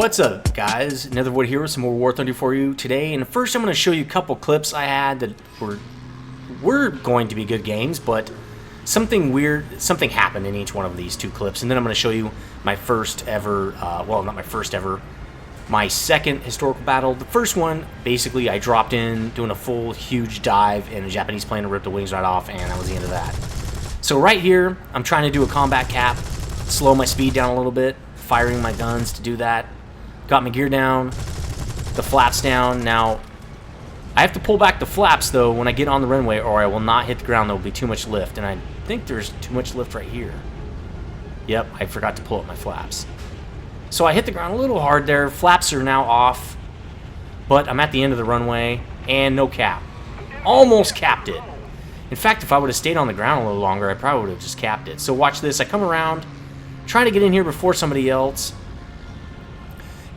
What's up, guys? Nethervvoid here with some more War Thunder for you today. And first, I'm going to show you a couple clips I had that were going to be good games, but something happened in each one of these two clips. And then I'm going to show you my first ever, well, not my first ever, my second historical battle. The first one, basically, I dropped in doing a full, huge dive, and a Japanese plane ripped the wings right off, and that was the end of that. So right here, I'm trying to do a combat cap, slow my speed down a little bit, firing my guns to do that. Got my gear down, the flaps down. Now, I have to pull back the flaps, though, when I get on the runway, or I will not hit the ground. There will be too much lift, and I think there's too much lift right here. Yep, I forgot to pull up my flaps. So I hit the ground a little hard there. Flaps are now off, but I'm at the end of the runway, and no cap. Almost capped it. In fact, if I would have stayed on the ground a little longer, I probably would have just capped it. So watch this. I come around, trying to get in here before somebody else.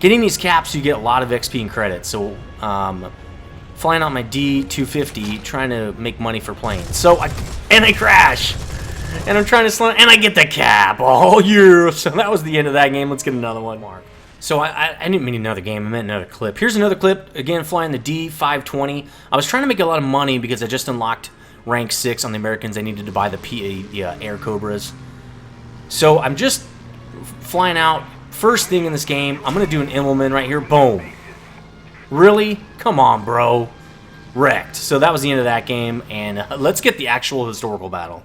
Getting these caps, you get a lot of XP and credit. So, flying out my D250, trying to make money for planes. So, I crash! And I'm trying to slow, and I get the cap! Oh, yeah! So that was the end of that game. Let's get another one, Mark. So, I didn't mean another game. I meant another clip. Here's another clip. Again, flying the D520. I was trying to make a lot of money because I just unlocked rank 6 on the Americans. I needed to buy the Air Cobras. So, I'm just flying out. First thing in this game, I'm going to do an Immelman right here. Boom. Really? Come on, bro. Wrecked. So that was the end of that game, and let's get the actual historical battle.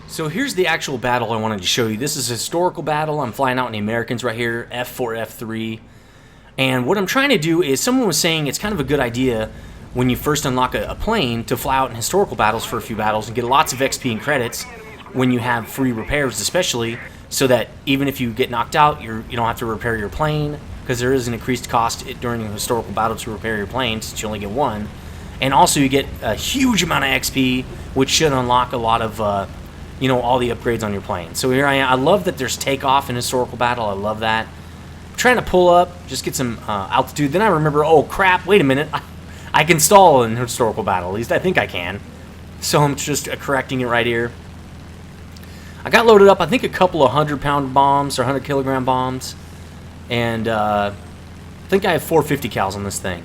So here's the actual battle I wanted to show you. This is a historical battle. I'm flying out in the Americans right here, F4, F3. And what I'm trying to do is, someone was saying it's kind of a good idea when you first unlock a plane to fly out in historical battles for a few battles and get lots of XP and credits when you have free repairs, especially, so that even if you get knocked out, you don't have to repair your plane, because there is an increased cost during a historical battle to repair your plane, since you only get one. And also you get a huge amount of XP, which should unlock a lot of, all the upgrades on your plane. So here I am. I love that there's takeoff in historical battle. I love that. I'm trying to pull up, just get some altitude. Then I remember, oh crap, wait a minute. I can stall in historical battle. At least I think I can. So I'm just correcting it right here. I got loaded up, I think, a couple of 100-pound bombs or 100-kilogram bombs, and I think I have 450 cals on this thing.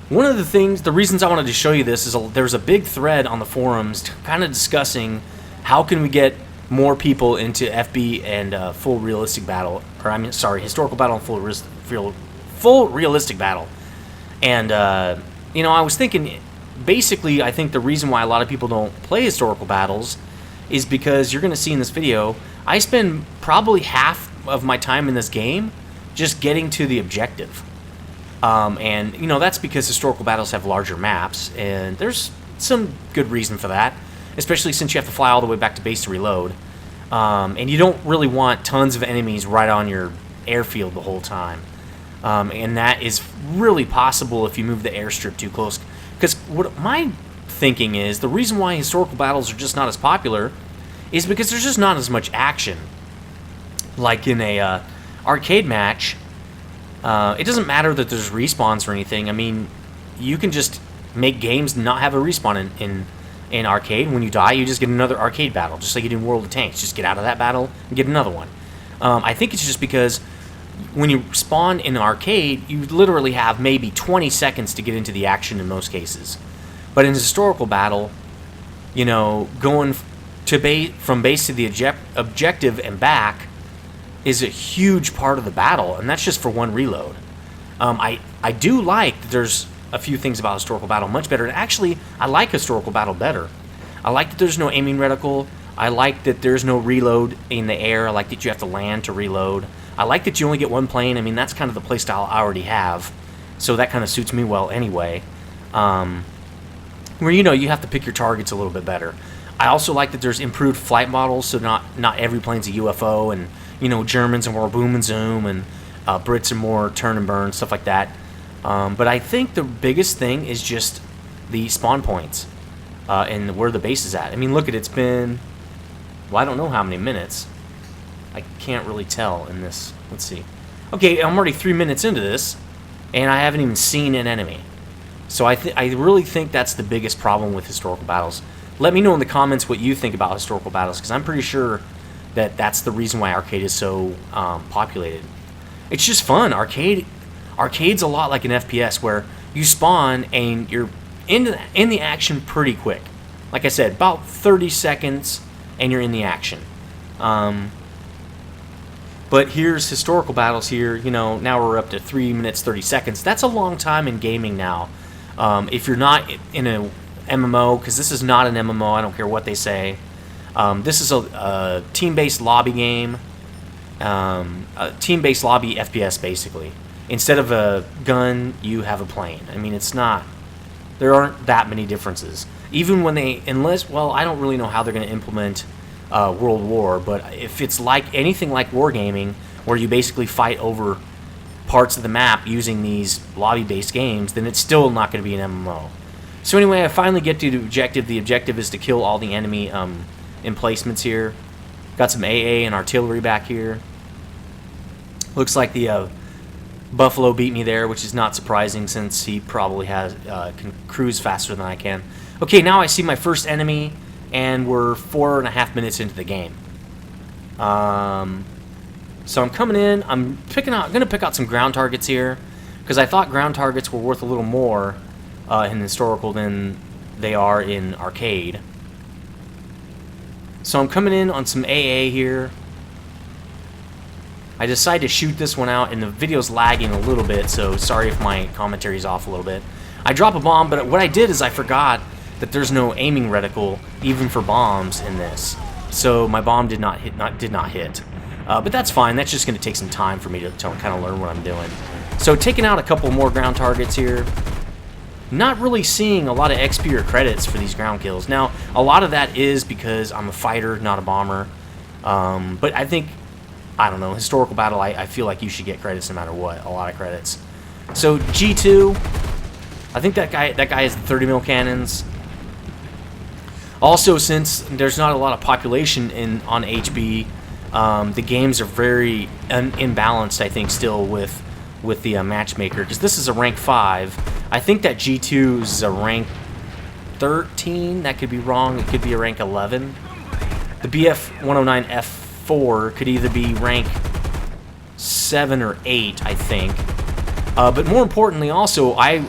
One of the reasons I wanted to show you this is there's a big thread on the forums kind of discussing how can we get more people into FB and full realistic battle, or historical battle and full realistic battle. And I was thinking, basically, I think the reason why a lot of people don't play historical battles is because you're going to see in this video, I spend probably half of my time in this game just getting to the objective. And that's because historical battles have larger maps, and there's some good reason for that, especially since you have to fly all the way back to base to reload. And you don't really want tons of enemies right on your airfield the whole time. And that is really possible if you move the airstrip too close. Because what my thinking is, the reason why historical battles are just not as popular is because there's just not as much action. Like in a arcade match, it doesn't matter that there's respawns or anything. I mean, you can just make games not have a respawn in arcade. When you die, you just get another arcade battle, just like you do in World of Tanks. Just get out of that battle and get another one. I think it's just because when you spawn in an arcade, you literally have maybe 20 seconds to get into the action in most cases. But in a historical battle, going from base to the objective and back is a huge part of the battle, and that's just for one reload. I do like that there's a few things about historical battle much better. And actually, I like historical battle better. I like that there's no aiming reticle. I like that there's no reload in the air. I like that you have to land to reload. I like that you only get one plane. I mean, that's kind of the playstyle I already have, so that kind of suits me well anyway. Where you have to pick your targets a little bit better. I also like that there's improved flight models, so not every plane's a UFO, and Germans are more boom and zoom, and Brits are more turn and burn, stuff like that. But I think the biggest thing is just the spawn points and where the base is at. I mean, look at it's been, I don't know how many minutes. I can't really tell in this. Let's see. Okay, I'm already 3 minutes into this, and I haven't even seen an enemy. So I really think that's the biggest problem with historical battles. Let me know in the comments what you think about historical battles, because I'm pretty sure that's the reason why arcade is so populated. It's just fun. Arcade's a lot like an FPS where you spawn and you're in the action pretty quick. Like I said, about 30 seconds and you're in the action. But here's historical battles here. You know, now we're up to 3 minutes 30 seconds. That's a long time in gaming now. If you're not in a MMO, because this is not an MMO, I don't care what they say. This is a team-based lobby game. A team-based lobby FPS, basically. Instead of a gun, you have a plane. I mean, it's not... There aren't that many differences. Even when they... Unless... Well, I don't really know how they're going to implement World War, but if it's like anything like wargaming, where you basically fight over parts of the map using these lobby-based games, then it's still not going to be an MMO. So anyway, I finally get to the objective. The objective is to kill all the enemy emplacements here. Got some AA and artillery back here. Looks like the Buffalo beat me there, which is not surprising since he probably has can cruise faster than I can. Okay, now I see my first enemy, and we're 4.5 minutes into the game. So I'm coming in. I'm gonna pick out some ground targets here because I thought ground targets were worth a little more in historical than they are in arcade. So I'm coming in on some AA here. I decided to shoot this one out, and the video's lagging a little bit, so sorry if my commentary's off a little bit. I drop a bomb, but what I did is I forgot that there's no aiming reticle even for bombs in this. So my bomb did not hit. But that's fine. That's just going to take some time for me to kind of learn what I'm doing. So taking out a couple more ground targets here. Not really seeing a lot of XP or credits for these ground kills. Now, a lot of that is because I'm a fighter, not a bomber. But I think, I don't know, historical battle, I feel like you should get credits no matter what. A lot of credits. So G2, I think that guy has 30 mil cannons. Also, since there's not a lot of population on HB, the games are very imbalanced, I think, still with the matchmaker, because this is a rank 5. I think that G2 is a rank 13. That could be wrong. It could be a rank 11. The BF-109F4 could either be rank 7 or 8, I think. But more importantly, also, I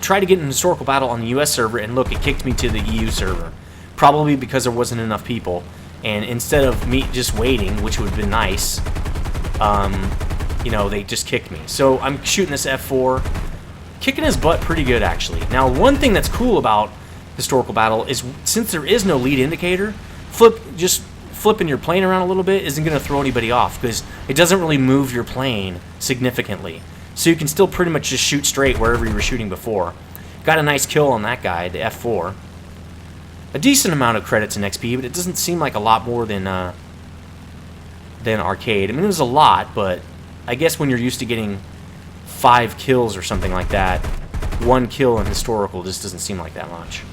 tried to get an historical battle on the US server, and look, it kicked me to the EU server. Probably because there wasn't enough people. And instead of me just waiting, which would have been nice, you know, they just kicked me. So I'm shooting this F4, kicking his butt pretty good, actually. Now, one thing that's cool about historical battle is since there is no lead indicator, just flipping your plane around a little bit isn't going to throw anybody off because it doesn't really move your plane significantly. So you can still pretty much just shoot straight wherever you were shooting before. Got a nice kill on that guy, the F4. A decent amount of credits in XP, but it doesn't seem like a lot more than arcade. I mean, it was a lot, but I guess when you're used to getting 5 kills or something like that, 1 kill in historical just doesn't seem like that much.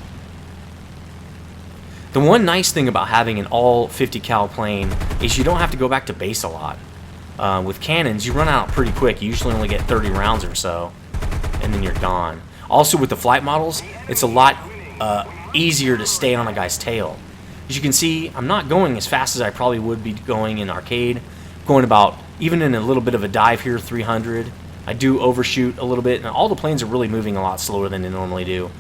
The one nice thing about having an all 50 cal plane is you don't have to go back to base a lot. With cannons, you run out pretty quick. You usually only get 30 rounds or so, and then you're gone. Also, with the flight models, it's a lot easier to stay on a guy's tail. As you can see, I'm not going as fast as I probably would be going in arcade. Going about, even in a little bit of a dive here, 300. I do overshoot a little bit, and all the planes are really moving a lot slower than they normally do.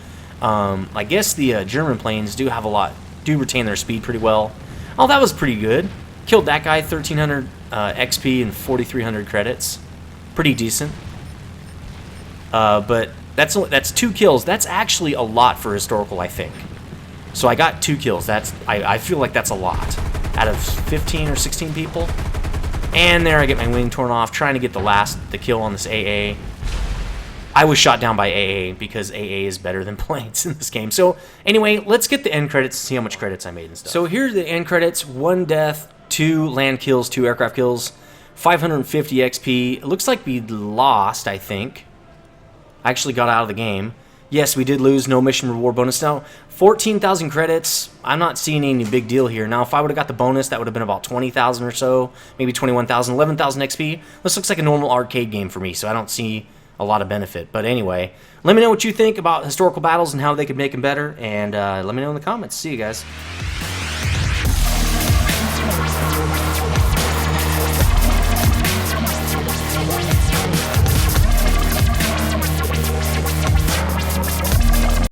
I guess the German planes do retain their speed pretty well. Oh, that was pretty good. Killed that guy, 1,300 XP and 4,300 credits. Pretty decent. But that's 2 kills. That's actually a lot for historical, I think. So I got 2 kills. I feel like that's a lot out of 15 or 16 people. And there I get my wing torn off, trying to get the kill on this AA. I was shot down by AA because AA is better than planes in this game. So anyway, let's get the end credits and see how much credits I made and stuff. So here's the end credits: 1 death, 2 land kills, 2 aircraft kills, 550 XP. It looks like we lost, I think. I actually got out of the game. Yes, we did lose. No mission reward bonus. Now, 14,000 credits. I'm not seeing any big deal here. Now, if I would have got the bonus, that would have been about 20,000 or so. Maybe 21,000, 11,000 XP. This looks like a normal arcade game for me, so I don't see a lot of benefit. But anyway, let me know what you think about historical battles and how they could make them better. And let me know in the comments. See you guys.